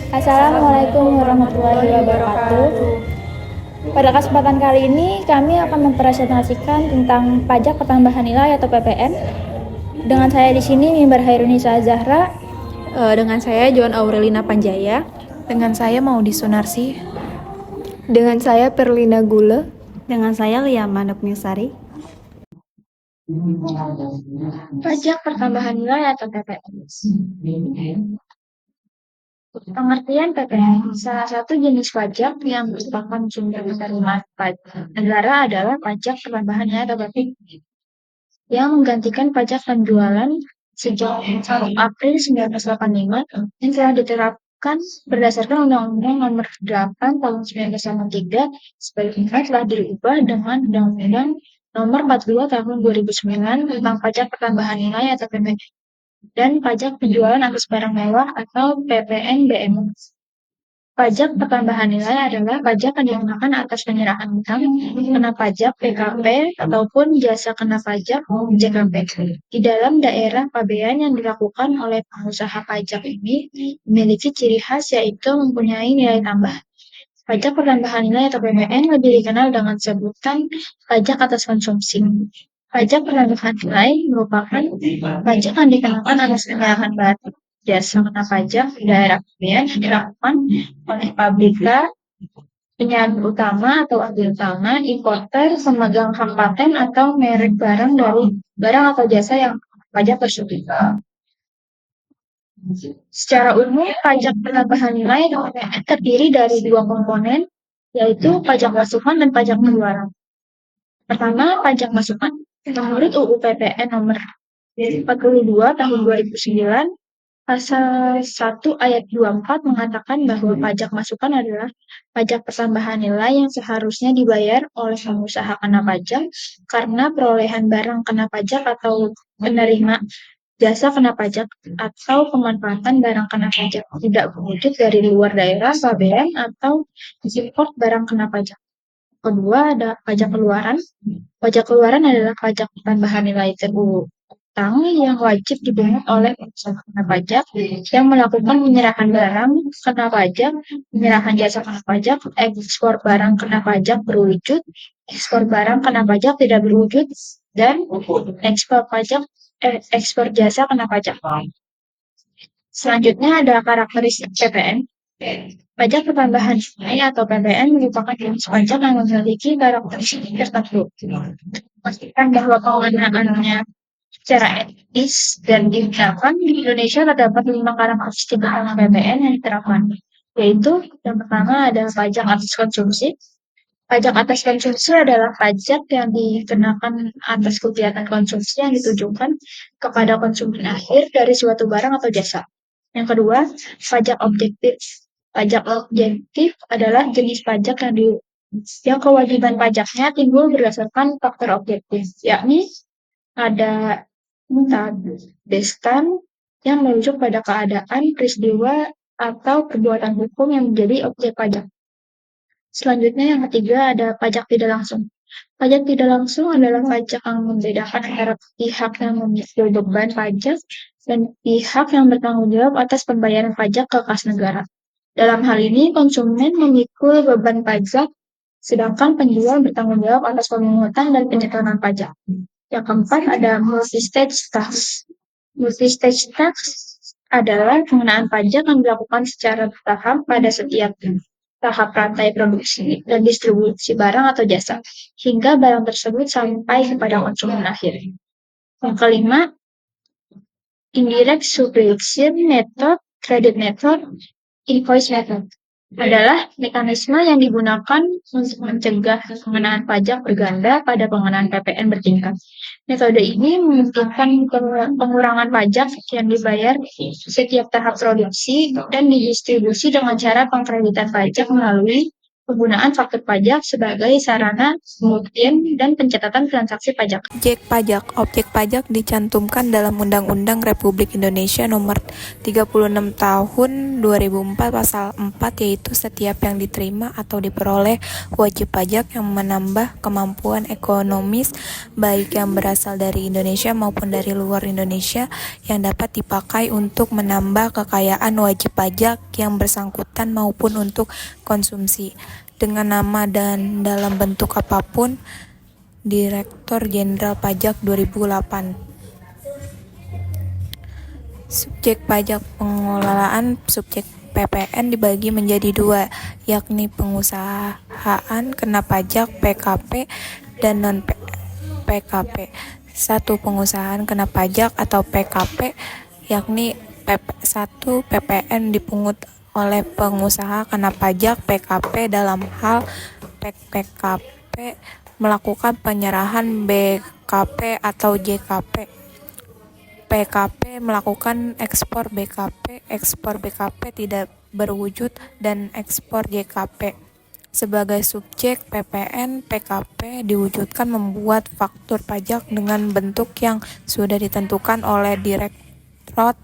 Assalamualaikum warahmatullahi wabarakatuh. Pada kesempatan kali ini kami akan mempresentasikan tentang pajak pertambahan nilai atau PPN. Dengan saya di sini Mimbar Hairunisa Zahra. Dengan saya Joan Aurelina Panjaya. Dengan saya Maudi Sunarsi. Dengan saya Perlina Gule. Dengan saya Lia Manuknisari. Pajak pertambahan nilai atau PPN. Pengertian PPN, salah satu jenis pajak yang merupakan sumber penerimaan pajak negara adalah pajak pertambahan nilai atau PPN yang menggantikan pajak penjualan sejak 1 April 1985 yang telah diterapkan berdasarkan Undang-Undang Nomor 8 Tahun 1983 sebelumnya telah diubah dengan Undang-Undang Nomor 42 Tahun 2009 tentang pajak pertambahan nilai atau PPN dan pajak penjualan atas barang mewah atau PPNBM. Pajak pertambahan nilai adalah pajak yang dikenakan atas penyerahan utang, kena pajak PKP, ataupun jasa kena pajak JKP di dalam daerah pabean yang dilakukan oleh pengusaha pajak ini memiliki ciri khas yaitu mempunyai nilai tambah. Pajak pertambahan nilai atau PPN lebih dikenal dengan sebutan pajak atas konsumsi. Pajak pertambahan nilai merupakan pajak yang dikenakan atas penyerahan barang jasa kena pajak di daerah pabean yang dilakukan oleh pabrika, penyalur utama atau ambil utama, importer, pemegang hak paten atau merek barang dari barang atau jasa yang pajak tersebut. Secara umum, pajak pertambahan nilai atau PPN terdiri dari 2 komponen, yaitu pajak masukan dan pajak pengeluaran. Pertama, pajak masukan. Menurut UU PPN nomor 42 tahun 2009, Pasal 1 ayat 24 mengatakan bahwa pajak masukan adalah pajak pertambahan nilai yang seharusnya dibayar oleh pengusaha kena pajak karena perolehan barang kena pajak atau penerima jasa kena pajak atau pemanfaatan barang kena pajak tidak berwujud dari luar daerah pabean atau import barang kena pajak. Kedua, ada pajak keluaran. Pajak keluaran adalah pajak tambahan nilai terutang yang wajib dipungut oleh pengusaha kena pajak yang melakukan penyerahan barang kena pajak, penyerahan jasa kena pajak, ekspor barang kena pajak berwujud, ekspor barang kena pajak tidak berwujud, dan ekspor jasa kena pajak. Selanjutnya ada karakteristik PPN. Pajak pertambahan nilai atau PPN merupakan jenis pajak yang memiliki karakteristik tertentu. Memastikan bahwa pengenaannya secara etis dan digunakan di Indonesia terdapat 5 karakteristik utama PPN yang diterapkan, yaitu yang pertama ada pajak atas konsumsi. Pajak atas konsumsi adalah pajak yang dikenakan atas kegiatan konsumsi yang ditujukan kepada konsumen akhir dari suatu barang atau jasa. Yang kedua, pajak objektif. Pajak objektif adalah jenis pajak yang kewajiban pajaknya timbul berdasarkan faktor objektif, yakni ada destan yang merujuk pada keadaan, peristiwa, atau perbuatan hukum yang menjadi objek pajak. Selanjutnya yang ketiga ada pajak tidak langsung. Pajak tidak langsung adalah pajak yang membedakan antara pihak yang memikul beban pajak dan pihak yang bertanggung jawab atas pembayaran pajak ke kas negara. Dalam hal ini, konsumen memikul beban pajak, sedangkan penjual bertanggung jawab atas pemungutan dan penyetoran pajak. Yang keempat ada multi-stage tax. Multi-stage tax adalah pengenaan pajak yang dilakukan secara bertahap pada setiap tahap rantai produksi dan distribusi barang atau jasa, hingga barang tersebut sampai kepada konsumen akhir. Yang kelima, indirect subtraction method, credit method, invoice method adalah mekanisme yang digunakan untuk mencegah pengenaan pajak berganda pada pengenaan PPN bertingkat. Metode ini memungkinkan pengurangan pajak yang dibayar setiap tahap produksi dan didistribusi dengan cara pengkreditan pajak melalui penggunaan faktur pajak sebagai sarana pembuktian dan pencatatan transaksi pajak. Objek pajak. Objek pajak dicantumkan dalam Undang-Undang Republik Indonesia Nomor 36 Tahun 2004 Pasal 4, yaitu setiap yang diterima atau diperoleh wajib pajak yang menambah kemampuan ekonomis baik yang berasal dari Indonesia maupun dari luar Indonesia yang dapat dipakai untuk menambah kekayaan wajib pajak yang bersangkutan maupun untuk konsumsi dengan nama dan dalam bentuk apapun. Direktur Jenderal Pajak 2008. Subjek pajak. Pengelolaan subjek PPN dibagi menjadi dua, yakni pengusahaan kena pajak PKP dan non-PKP. Satu, pengusahaan kena pajak atau PKP, yakni satu PPN dipungut oleh pengusaha kena pajak PKP dalam hal PKP melakukan penyerahan BKP atau JKP. PKP melakukan ekspor BKP, ekspor BKP tidak berwujud, dan ekspor JKP. Sebagai subjek PPN, PKP diwujudkan membuat faktur pajak dengan bentuk yang sudah ditentukan oleh Direktorat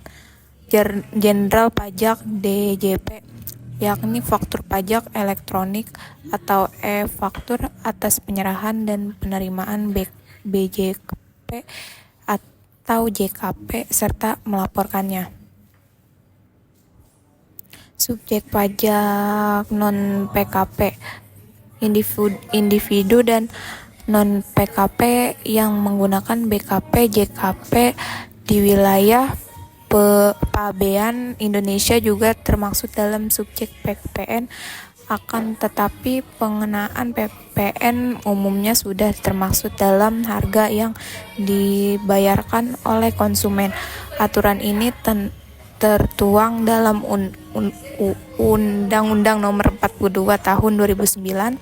Jenderal Pajak DJP, yakni faktur pajak elektronik atau e-faktur atas penyerahan dan penerimaan BJKP atau JKP serta melaporkannya. Subjek pajak non-PKP. Individu dan non-PKP yang menggunakan BKP JKP di wilayah pabean Indonesia juga termasuk dalam subjek PPN, akan tetapi pengenaan PPN umumnya sudah termasuk dalam harga yang dibayarkan oleh konsumen. Aturan ini tertuang dalam Undang-Undang Nomor 42 Tahun 2009,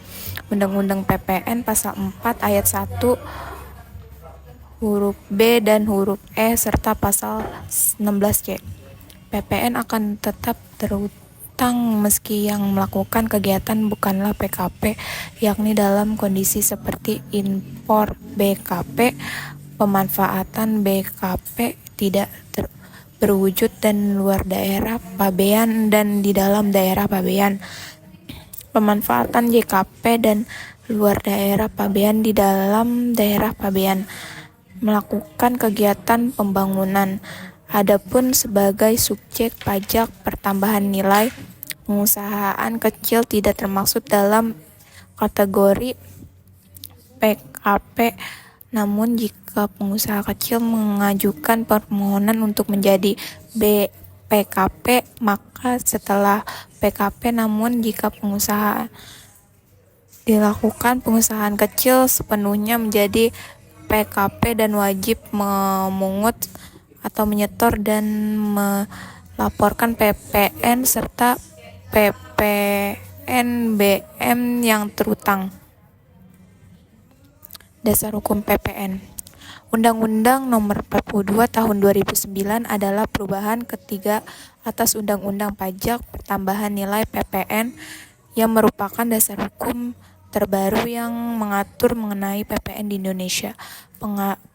Undang-Undang PPN Pasal 4 Ayat 1 huruf B dan huruf E serta pasal 16C. PPN akan tetap terutang meski yang melakukan kegiatan bukanlah PKP, yakni dalam kondisi seperti impor BKP, pemanfaatan BKP tidak berwujud dan luar daerah pabean dan di dalam daerah pabean, pemanfaatan JKP dan luar daerah pabean di dalam daerah pabean, melakukan kegiatan pembangunan. Adapun sebagai subjek pajak pertambahan nilai, pengusahaan kecil tidak termasuk dalam kategori PKP. Namun jika pengusaha kecil mengajukan permohonan untuk menjadi PKP, maka setelah PKP, namun jika pengusaha dilakukan pengusahaan kecil sepenuhnya menjadi PKP dan wajib memungut atau menyetor dan melaporkan PPN serta PPNBM yang terutang. Dasar hukum PPN. Undang-Undang Nomor 42 Tahun 2009 adalah perubahan ketiga atas Undang-Undang Pajak Pertambahan Nilai PPN yang merupakan dasar hukum terbaru yang mengatur mengenai PPN di Indonesia.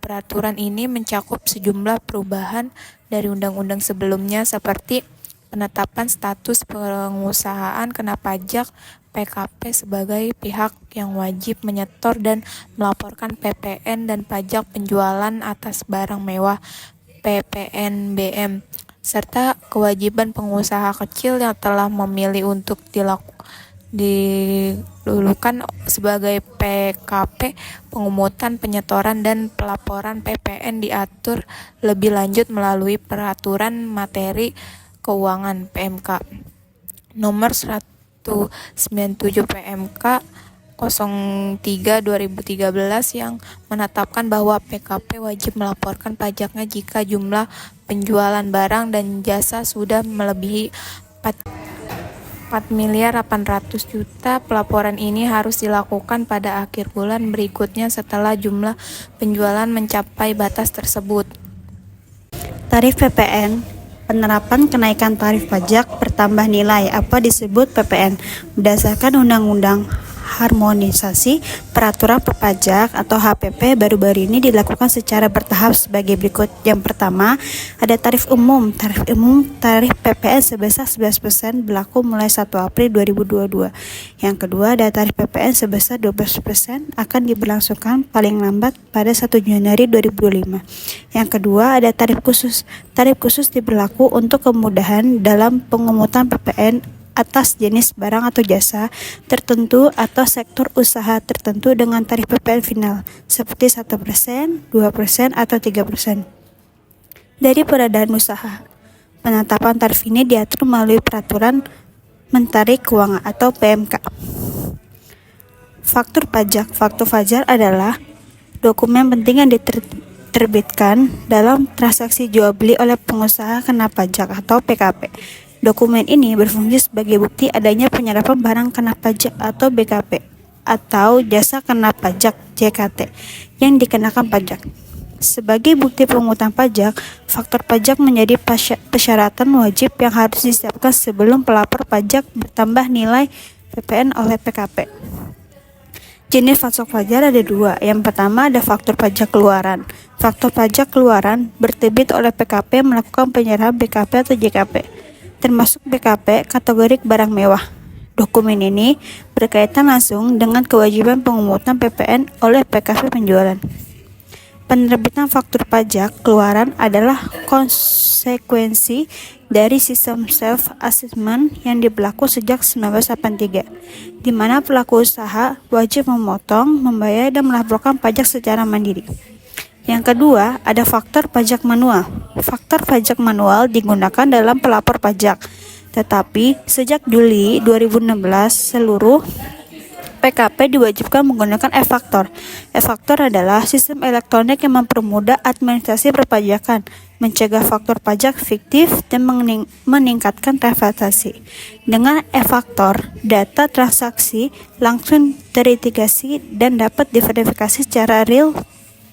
Peraturan ini mencakup sejumlah perubahan dari undang-undang sebelumnya seperti penetapan status pengusahaan kena pajak PKP sebagai pihak yang wajib menyetor dan melaporkan PPN dan pajak penjualan atas barang mewah PPNBM, serta kewajiban pengusaha kecil yang telah memilih untuk dilulukan sebagai PKP, pengumutan, penyetoran, dan pelaporan PPN diatur lebih lanjut melalui Peraturan Materi Keuangan PMK Nomor 197 PMK 03/2013 yang menetapkan bahwa PKP wajib melaporkan pajaknya jika jumlah penjualan barang dan jasa sudah melebihi 4.800.000.000. Pelaporan ini harus dilakukan pada akhir bulan berikutnya setelah jumlah penjualan mencapai batas tersebut. Tarif PPN. penerapan kenaikan tarif pajak bertambah nilai apa disebut PPN berdasarkan Undang-Undang Harmonisasi Peraturan Pajak atau HPP baru-baru ini dilakukan secara bertahap sebagai berikut. Yang pertama, ada tarif umum. Tarif PPN sebesar 11% berlaku mulai 1 April 2022. Yang kedua, ada tarif PPN sebesar 12% akan diberlangsungkan paling lambat pada 1 Januari 2025. Yang kedua, ada tarif khusus. Tarif khusus diberlaku untuk kemudahan dalam pengukutan PPN atas jenis barang atau jasa tertentu atau sektor usaha tertentu dengan tarif PPN final seperti 1%, 2%, atau 3% dari peradaan usaha. Penetapan tarif ini diatur melalui Peraturan Menteri Keuangan atau PMK. Faktur pajak. Faktur pajak adalah dokumen penting yang diterbitkan dalam transaksi jual beli oleh pengusaha kena pajak atau PKP. Dokumen ini berfungsi sebagai bukti adanya penyerapan barang kena pajak atau BKP atau jasa kena pajak JKT yang dikenakan pajak. Sebagai bukti pemungutan pajak, faktur pajak menjadi persyaratan wajib yang harus disiapkan sebelum pelapor pajak bertambah nilai PPN oleh PKP. Jenis faktur pajak ada dua. Yang pertama ada faktur pajak keluaran. Faktur pajak keluaran berterbit oleh PKP melakukan penyerahan BKP atau JKP, termasuk BKP kategori barang mewah. Dokumen ini berkaitan langsung dengan kewajiban pemungutan PPN oleh PKP penjualan. Penerbitan faktur pajak keluaran adalah konsekuensi dari sistem self-assessment yang berlaku sejak 1983, di mana pelaku usaha wajib memotong, membayar, dan melaporkan pajak secara mandiri. Yang kedua, ada faktor pajak manual. Faktor pajak manual digunakan dalam pelapor pajak, tetapi sejak Juli 2016 seluruh PKP diwajibkan menggunakan e-faktor. E-faktor adalah sistem elektronik yang mempermudah administrasi perpajakan, mencegah faktor pajak fiktif, dan meningkatkan transaksi. Dengan e-faktor, data transaksi langsung terintegrasi dan dapat diverifikasi secara real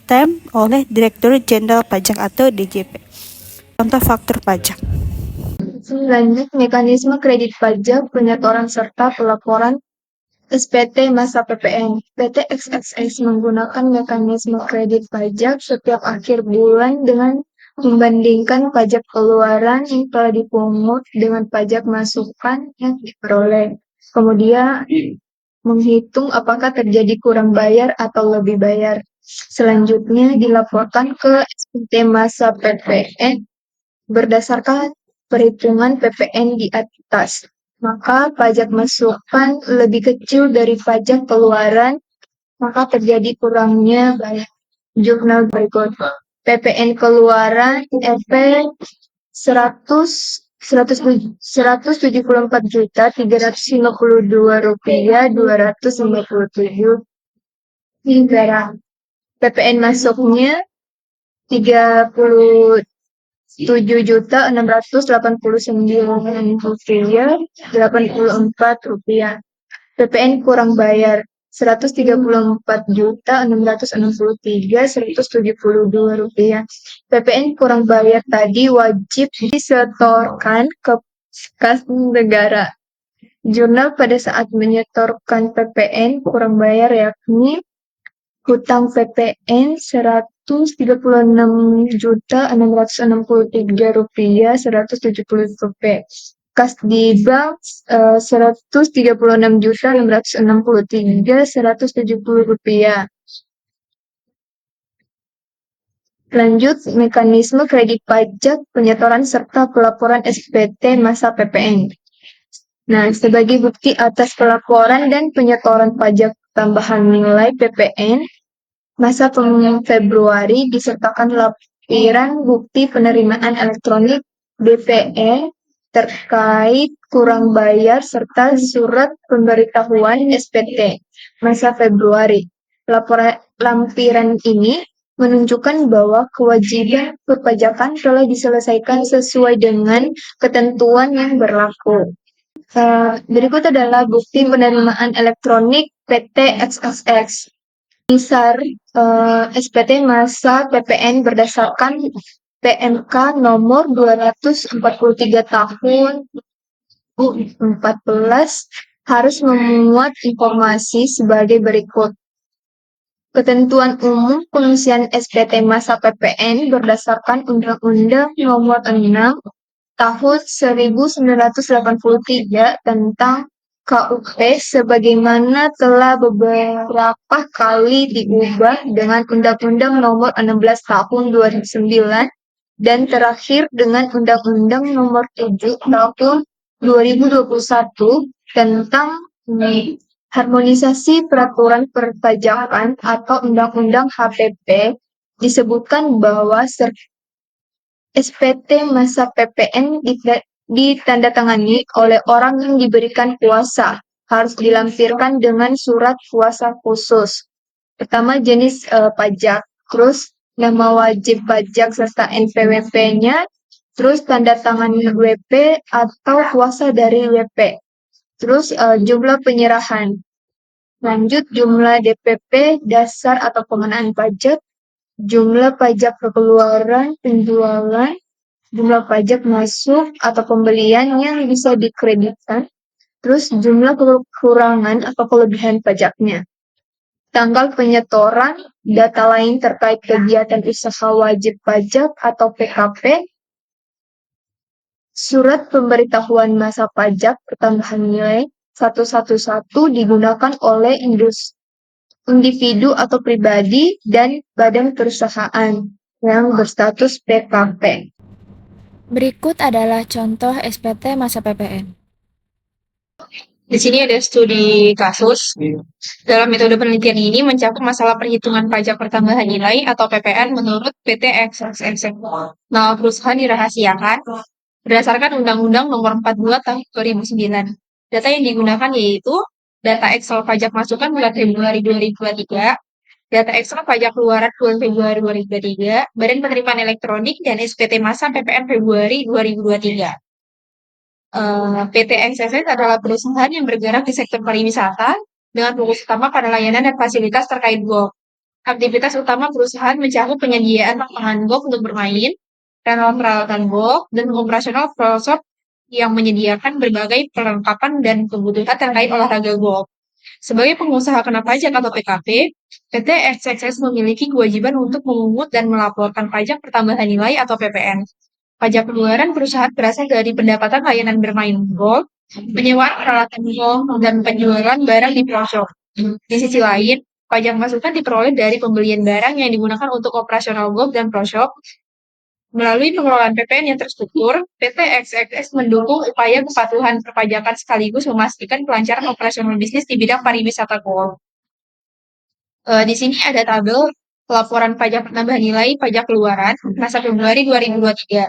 time oleh Direktur Jenderal Pajak atau DJP. Contoh faktur pajak. Lanjut, mekanisme kredit pajak, penyetoran serta pelaporan SPT masa PPN. PT XXX menggunakan mekanisme kredit pajak setiap akhir bulan dengan membandingkan pajak keluaran yang telah dipungut dengan pajak masukan yang diperoleh. Kemudian menghitung apakah terjadi kurang bayar atau lebih bayar. Selanjutnya dilaporkan ke SPT masa PPN berdasarkan perhitungan PPN di atas. Maka pajak masukan lebih kecil dari pajak keluaran, maka terjadi kurangnya bayar. Jurnal berikut. PPN keluaran EP 174.352 rupiah 257 negara. PPN masuknya 37.689 rupiah 84 rupiah. PPN kurang bayar 134.663.172 rupiah. PPN kurang bayar tadi wajib disetorkan ke kas negara. Jurnal pada saat menyetorkan PPN kurang bayar yakni hutang PPN 136.663 rupiah 170 rupiah. Kas di bank 136.663 rupiah. Lanjut, mekanisme kredit pajak, penyetoran serta pelaporan SPT masa PPN. Nah, sebagai bukti atas pelaporan dan penyetoran pajak tambahan nilai PPN masa Februari disertakan lampiran bukti penerimaan elektronik BPN terkait kurang bayar serta surat pemberitahuan SPT masa Februari. Lampiran ini menunjukkan bahwa kewajiban perpajakan telah diselesaikan sesuai dengan ketentuan yang berlaku. Berikut adalah bukti penerimaan elektronik PT XXX. Misal SPT masa PPN berdasarkan PMK nomor 243 tahun 2014 harus memuat informasi sebagai berikut. Ketentuan umum pengisian SPT masa PPN berdasarkan Undang-Undang Nomor 6 Tahun 1983 tentang KUP sebagaimana telah beberapa kali diubah dengan Undang-Undang Nomor 16 Tahun 2009 dan terakhir dengan Undang-Undang Nomor 7 Tahun 2021 tentang harmonisasi peraturan perpajakan atau Undang-Undang HPP. Disebutkan bahwa SPT masa PPN ditandatangani oleh orang yang diberikan kuasa, harus dilampirkan dengan surat kuasa khusus. Pertama jenis pajak, terus nama wajib pajak serta NPWP-nya, terus tanda tangan WP atau kuasa dari WP, terus jumlah penyerahan. Lanjut jumlah DPP dasar atau pengenaan pajak, jumlah pajak kekeluaran, penjualan, jumlah pajak masuk atau pembelian yang bisa dikreditkan, terus jumlah kekurangan atau kelebihan pajaknya, tanggal penyetoran, data lain terkait kegiatan usaha wajib pajak atau PKP, surat pemberitahuan masa pajak pertambahan nilai 111 digunakan oleh individu atau pribadi dan badan perusahaan yang berstatus PKP. Berikut adalah contoh SPT masa PPN. Di sini ada studi kasus. Dalam metode penelitian ini mencakup masalah perhitungan pajak pertambahan nilai atau PPN menurut PT XXX. Nama perusahaan dirahasiakan berdasarkan Undang-Undang Nomor 42 Tahun 2009. Data yang digunakan yaitu data Excel pajak masukan bulan Februari 2023, data Excel pajak keluaran bulan Februari 2023, Badan Penerimaan Elektronik, dan SPT masa PPN Februari 2023. PT XSS adalah perusahaan yang bergerak di sektor pariwisata dengan fokus utama pada layanan dan fasilitas terkait golf. Aktivitas utama perusahaan mencakup penyediaan lapangan golf untuk bermain, rental peralatan golf, dan operasional pro shop yang menyediakan berbagai perlengkapan dan kebutuhan terkait olahraga golf. Sebagai pengusaha kena pajak atau PKP, PT XXS memiliki kewajiban untuk memungut dan melaporkan pajak pertambahan nilai atau PPN. Pajak keluaran perusahaan berasal dari pendapatan layanan bermain golf, penyewaan peralatan golf, dan penjualan barang di pro shop. Di sisi lain, pajak masukan diperoleh dari pembelian barang yang digunakan untuk operasional golf dan pro shop. Melalui pengelolaan PPN yang terstruktur, PT XXS mendukung upaya kepatuhan perpajakan sekaligus memastikan kelancaran operasional bisnis di bidang pariwisata golf. Di sini ada tabel laporan pajak pertambahan nilai pajak keluaran masa Februari 2023.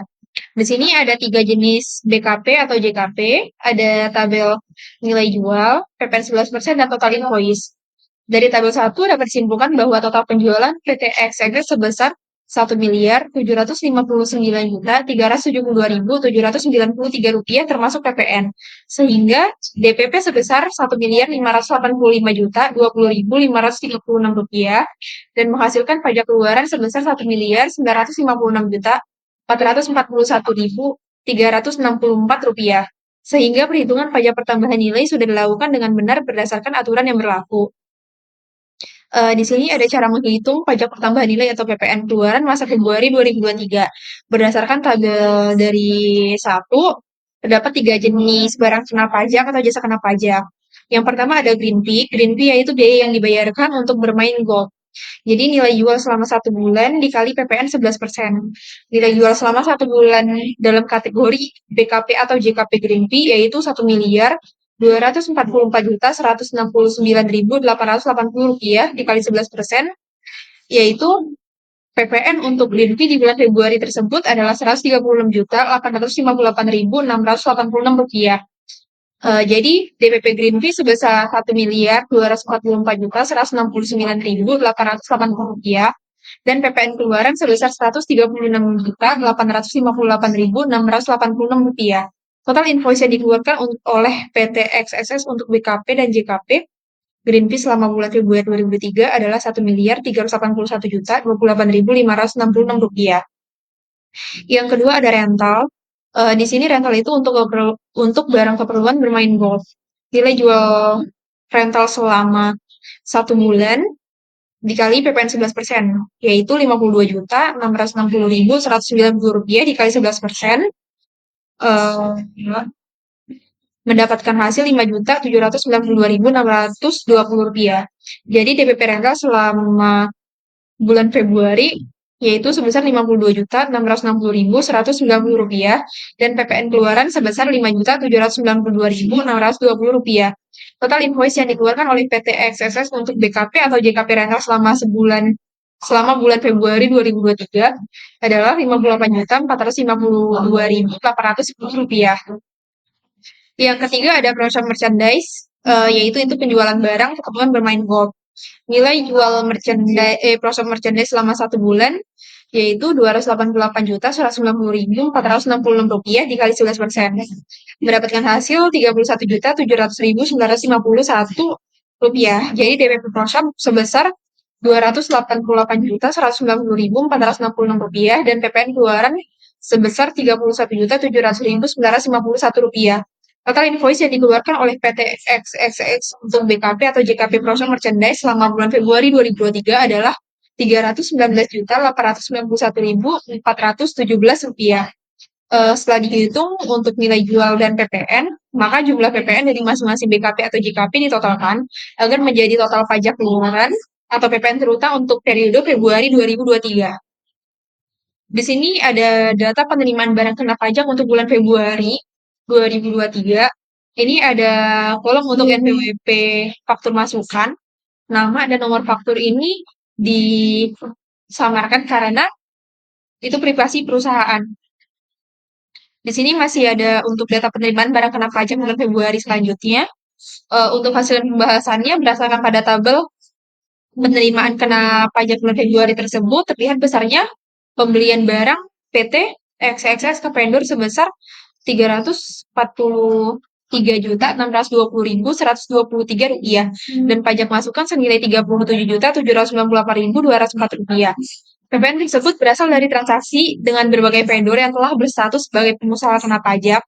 Di sini ada 3 jenis BKP atau JKP, ada tabel nilai jual, PPN 11%, dan total invoice. Dari tabel 1 dapat disimpulkan bahwa total penjualan PT XXS sebesar Rp1.759.372.793 termasuk PPN, sehingga DPP sebesar Rp1.585.020.536 dan menghasilkan pajak keluaran sebesar Rp1.956.441.364, sehingga perhitungan pajak pertambahan nilai sudah dilakukan dengan benar berdasarkan aturan yang berlaku. Di sini ada cara menghitung pajak pertambahan nilai atau PPN keluaran masa Februari 2023. Berdasarkan tabel dari 1, terdapat 3 jenis barang kena pajak atau jasa kena pajak. Yang pertama ada green fee. Green fee yaitu biaya yang dibayarkan untuk bermain golf. Jadi nilai jual selama 1 bulan dikali PPN 11%. Nilai jual selama 1 bulan dalam kategori BKP atau JKP green fee yaitu Rp244.169.880 dikali 11%, yaitu PPN untuk green fee di bulan Februari tersebut adalah Rp136.858.686. Jadi DPP green fee sebesar Rp1.244.169.880 dan PPN keluaran sebesar Rp136.858.686. Total invoice yang dikeluarkan oleh PT XSS untuk BKP dan JKP green fee selama bulan Februari 2023 adalah Rp1.381.028.566. Yang kedua ada rental. Di sini rental itu untuk barang keperluan bermain golf. Nilai jual rental selama 1 bulan dikali PPN 11%, yaitu 52.660.190 rupiah dikali 11%, mendapatkan hasil 5.792.620 rupiah. Jadi DPP rental selama bulan Februari yaitu sebesar 52.660.190 rupiah dan PPN keluaran sebesar 5.792.620 rupiah. Total invoice yang dikeluarkan oleh PT XSS untuk BKP atau JKP rental selama bulan Februari 2023 adalah 58.452.810 rupiah. Yang ketiga ada promotion merchandise, yaitu itu penjualan barang keperluan bermain golf. Nilai jual merchandise selama 1 bulan yaitu 288.190.466 rupiah dikali 11%, mendapatkan hasil 31.700.951 rupiah. Jadi DPP Proshop sebesar 288.190.466 rupiah dan PPN keluaran sebesar 31.700.951 rupiah. Total invoice yang dikeluarkan oleh PT XXX untuk BKP atau JKP Proshop Merchandise selama bulan Februari 2023 adalah 319.891.417 rupiah. Setelah dihitung untuk nilai jual dan PPN, maka jumlah PPN dari masing-masing BKP atau JKP ditotalkan agar menjadi total pajak keluaran atau PPN terutang untuk periode Februari 2023. Di sini ada data penerimaan barang kena pajak untuk bulan Februari 2023. Ini ada kolom untuk NPWP faktur masukan. Nama dan nomor faktur ini disamarkan karena itu privasi perusahaan. Di sini masih ada untuk data penerimaan barang kena pajak bulan Februari selanjutnya. Untuk hasil pembahasannya berdasarkan pada tabel penerimaan kena pajak bulan Februari tersebut terlihat besarnya pembelian barang PT XXS ke vendor sebesar 343.620.123 rupiah dan pajak masukan senilai 37.798.204 rupiah. PPN tersebut berasal dari transaksi dengan berbagai vendor yang telah berstatus sebagai pengusaha kena pajak.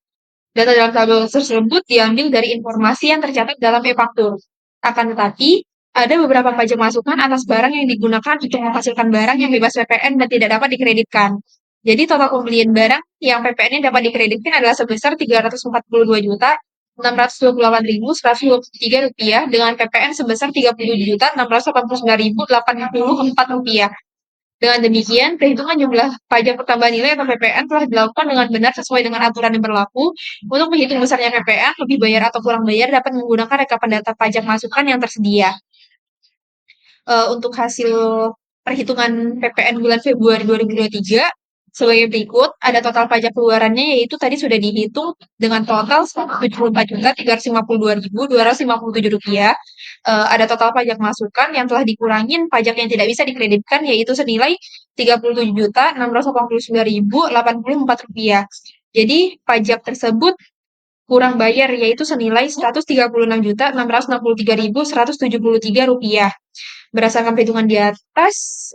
Data dalam tabel tersebut diambil dari informasi yang tercatat dalam e-faktur. Akan tetapi, ada beberapa pajak masukan atas barang yang digunakan untuk menghasilkan barang yang bebas PPN dan tidak dapat dikreditkan. Jadi total pembelian barang yang PPN-nya dapat dikreditkan adalah sebesar 342.628.123 rupiah dengan PPN sebesar 37.689.084 rupiah. Dengan demikian, perhitungan jumlah pajak pertambahan nilai atau PPN telah dilakukan dengan benar sesuai dengan aturan yang berlaku. Untuk menghitung besarnya PPN, lebih bayar atau kurang bayar dapat menggunakan rekapan data pajak masukan yang tersedia. Untuk hasil perhitungan PPN bulan Februari 2023 sebagai berikut, ada total pajak keluarannya yaitu tadi sudah dihitung dengan total 74.352.257 rupiah. Ada total pajak masukan yang telah dikurangin pajak yang tidak bisa dikreditkan yaitu senilai 37.689.084 rupiah. Jadi pajak tersebut kurang bayar yaitu senilai 136.663.173 rupiah. Berdasarkan perhitungan di atas,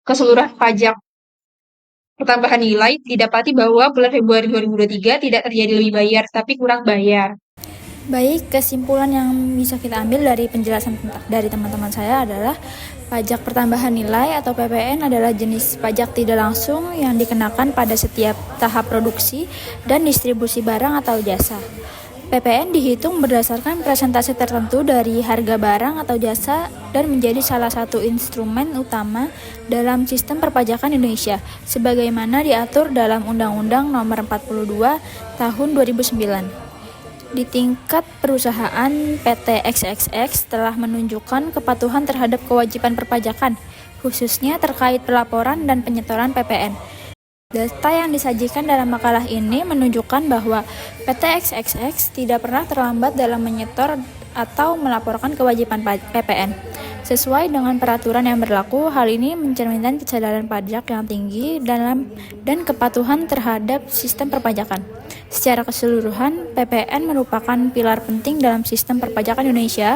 keseluruhan pajak pertambahan nilai didapati bahwa bulan Februari 2023 tidak terjadi lebih bayar, tapi kurang bayar. Baik, kesimpulan yang bisa kita ambil dari penjelasan dari teman-teman saya adalah pajak pertambahan nilai atau PPN adalah jenis pajak tidak langsung yang dikenakan pada setiap tahap produksi dan distribusi barang atau jasa. PPN dihitung berdasarkan presentasi tertentu dari harga barang atau jasa dan menjadi salah satu instrumen utama dalam sistem perpajakan Indonesia, sebagaimana diatur dalam Undang-Undang Nomor 42 Tahun 2009. Di tingkat perusahaan, PT XXX telah menunjukkan kepatuhan terhadap kewajiban perpajakan, khususnya terkait pelaporan dan penyetoran PPN. Data yang disajikan dalam makalah ini menunjukkan bahwa PT XXX tidak pernah terlambat dalam menyetor atau melaporkan kewajiban PPN. Sesuai dengan peraturan yang berlaku, hal ini mencerminkan kesadaran pajak yang tinggi dan kepatuhan terhadap sistem perpajakan. Secara keseluruhan, PPN merupakan pilar penting dalam sistem perpajakan Indonesia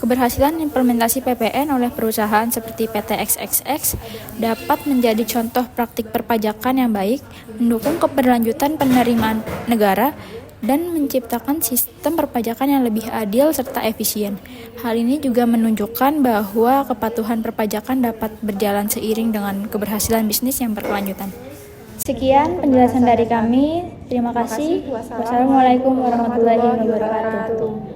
Keberhasilan implementasi PPN oleh perusahaan seperti PT XXX dapat menjadi contoh praktik perpajakan yang baik, mendukung keberlanjutan penerimaan negara, dan menciptakan sistem perpajakan yang lebih adil serta efisien. Hal ini juga menunjukkan bahwa kepatuhan perpajakan dapat berjalan seiring dengan keberhasilan bisnis yang berkelanjutan. Sekian penjelasan dari kami. Terima kasih. Wassalamualaikum warahmatullahi wabarakatuh.